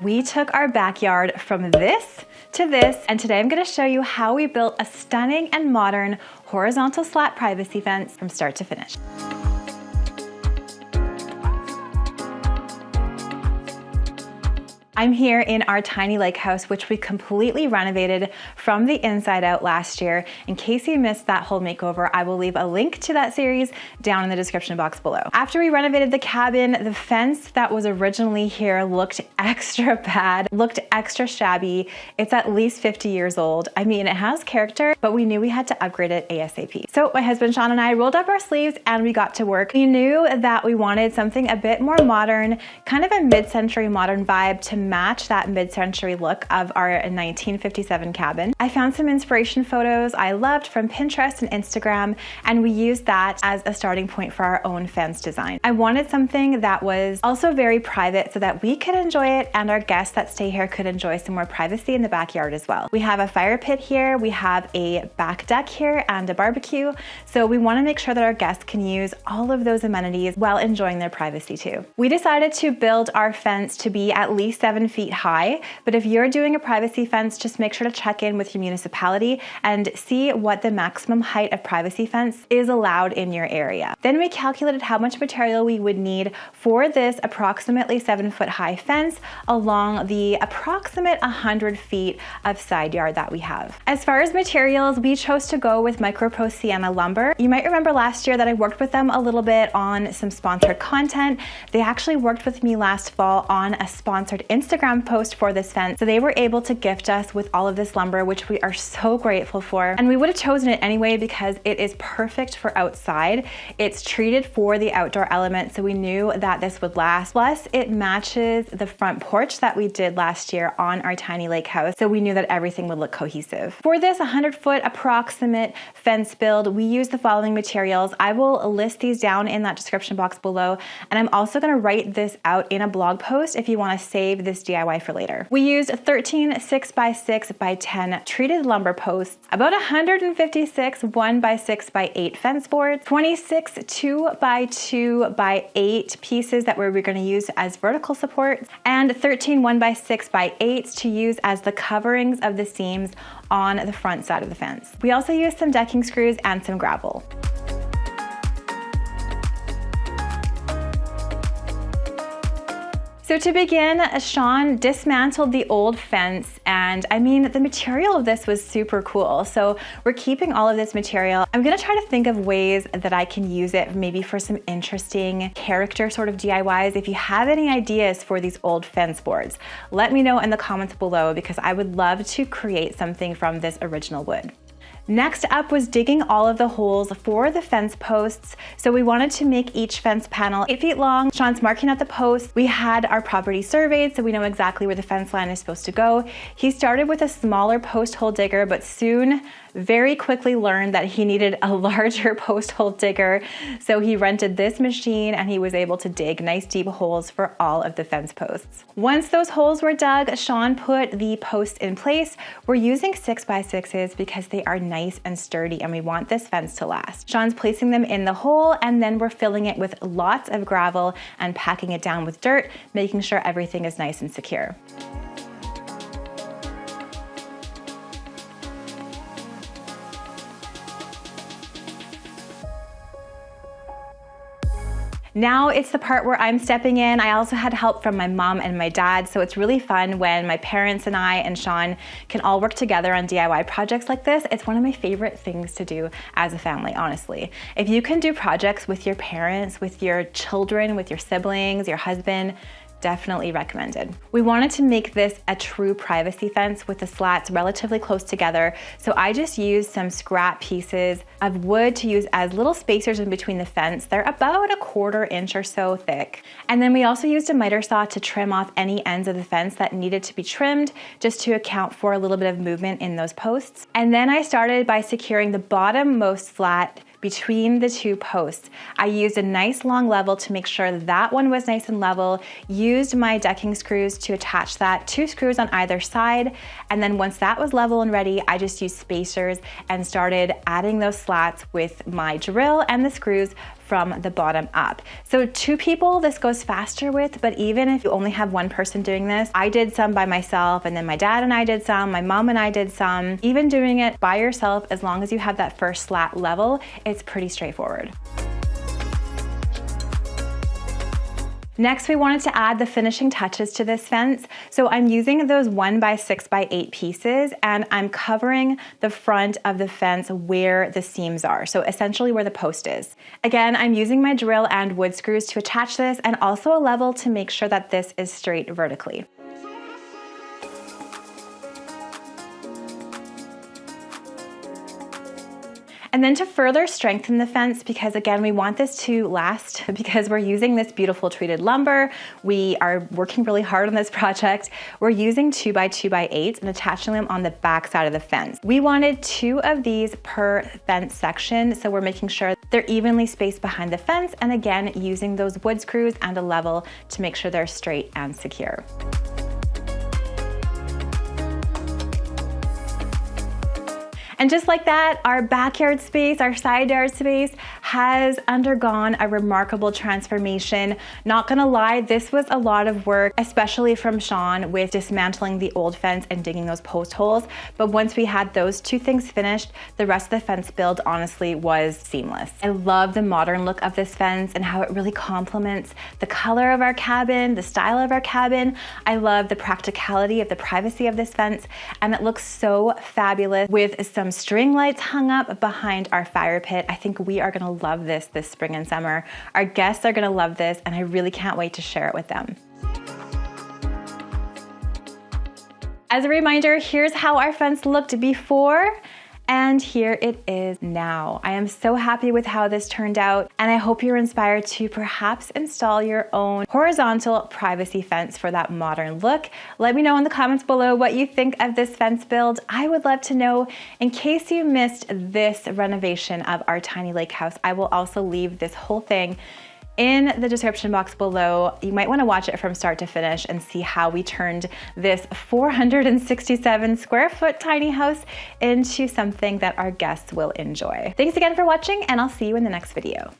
We took our backyard from this to this, and today I'm going to show you how we built a stunning and modern horizontal slat privacy fence from start to finish. I'm here in our tiny lake house, which we completely renovated from the inside out last year. In case you missed that whole makeover, I will leave a link to that series down in the description box below. After we renovated the cabin, the fence that was originally here looked extra bad, looked extra shabby. It's at least 50 years old. I mean, it has character, but we knew we had to upgrade it ASAP. So my husband Sean and I rolled up our sleeves and we got to work. We knew that we wanted something a bit more modern, kind of a mid-century modern vibe to match that mid-century look of our 1957 cabin. I found some inspiration photos I loved from Pinterest and Instagram, and we used that as a starting point for our own fence design. I wanted something that was also very private so that we could enjoy it and our guests that stay here could enjoy some more privacy in the backyard as well. We have a fire pit here, we have a back deck here and a barbecue, so we want to make sure that our guests can use all of those amenities while enjoying their privacy too. We decided to build our fence to be at least 7 feet high, but if you're doing a privacy fence, just make sure to check in with your municipality and see what the maximum height of privacy fence is allowed in your area. Then we calculated how much material we would need for this approximately 7 foot high fence along the approximate 100 feet of side yard that we have. As far as materials, we chose to go with MicroPro Sienna lumber. You might remember last year that I worked with them a little bit on some sponsored content. They actually worked with me last fall on a sponsored Instagram post for this fence. So they were able to gift us with all of this lumber, which we are so grateful for. And we would have chosen it anyway because it is perfect for outside. It's treated for the outdoor element, so we knew that this would last. Plus, it matches the front porch that we did last year on our tiny lake house, so we knew that everything would look cohesive. For this 100-foot approximate fence build, we used the following materials. I will list these down in that description box below, and I'm also going to write this out in a blog post if you want to save this DIY for later. We used 13 6x6x10 treated lumber posts, about 156 1x6x8 fence boards, 26 2x2x8 pieces that we're going to use as vertical supports, and 13 1x6x8s to use as the coverings of the seams on the front side of the fence. We also used some decking screws and some gravel. So to begin, Sean dismantled the old fence, and I mean, the material of this was super cool. So we're keeping all of this material. I'm gonna try to think of ways that I can use it maybe for some interesting character sort of DIYs. If you have any ideas for these old fence boards, let me know in the comments below because I would love to create something from this original wood. Next up was digging all of the holes for the fence posts. So we wanted to make each fence panel 8 feet long. Sean's marking out the posts. We had our property surveyed so we know exactly where the fence line is supposed to go. He started with a smaller post hole digger, but soon very quickly learned that he needed a larger post hole digger. So he rented this machine and he was able to dig nice deep holes for all of the fence posts. Once those holes were dug, Sean put the posts in place. We're using 6x6s because they are nice and sturdy and we want this fence to last. Sean's placing them in the hole and then we're filling it with lots of gravel and packing it down with dirt, making sure everything is nice and secure. Now it's the part where I'm stepping in. I also had help from my mom and my dad, so it's really fun when my parents and I and Sean can all work together on DIY projects like this. It's one of my favorite things to do as a family, honestly. If you can do projects with your parents, with your children, with your siblings, your husband, definitely recommended. We wanted to make this a true privacy fence with the slats relatively close together, so I just used some scrap pieces of wood to use as little spacers in between the fence. They're about 1/4 inch or so thick. And then we also used a miter saw to trim off any ends of the fence that needed to be trimmed, just to account for a little bit of movement in those posts. And then I started by securing the bottom-most slat between the two posts. I used a nice long level to make sure that one was nice and level, used my decking screws to attach that, 2 screws on either side, and then once that was level and ready, I just used spacers and started adding those slats with my drill and the screws from the bottom up. So 2 people this goes faster with, but even if you only have one person doing this, I did some by myself, and then my dad and I did some, my mom and I did some. Even doing it by yourself, as long as you have that first slat level, it's pretty straightforward. Next, we wanted to add the finishing touches to this fence. So I'm using those 1x6x8 pieces, and I'm covering the front of the fence where the seams are. So essentially where the post is. Again, I'm using my drill and wood screws to attach this, and also a level to make sure that this is straight vertically. And then to further strengthen the fence, because again, we want this to last, because we're using this beautiful treated lumber, we are working really hard on this project. We're using 2x2x8s and attaching them on the back side of the fence. We wanted 2 of these per fence section, so we're making sure they're evenly spaced behind the fence, and again, using those wood screws and a level to make sure they're straight and secure. And just like that, our backyard space, our side yard space has undergone a remarkable transformation. Not gonna lie, this was a lot of work, especially from Sean with dismantling the old fence and digging those post holes. But once we had those 2 things finished, the rest of the fence build honestly was seamless. I love the modern look of this fence and how it really complements the color of our cabin, the style of our cabin. I love the practicality of the privacy of this fence, and it looks so fabulous with some string lights hung up behind our fire pit. I think we are gonna love this spring and summer. Our guests are gonna love this, and I really can't wait to share it with them. As a reminder, here's how our fence looked before, and here it is now. I am so happy with how this turned out, and I hope you're inspired to perhaps install your own horizontal privacy fence for that modern look. Let me know in the comments below what you think of this fence build. I would love to know. In case you missed this renovation of our tiny lake house, I will also leave this whole thing in the description box below. You might want to watch it from start to finish and see how we turned this 467 square foot tiny house into something that our guests will enjoy. Thanks again for watching, and I'll see you in the next video.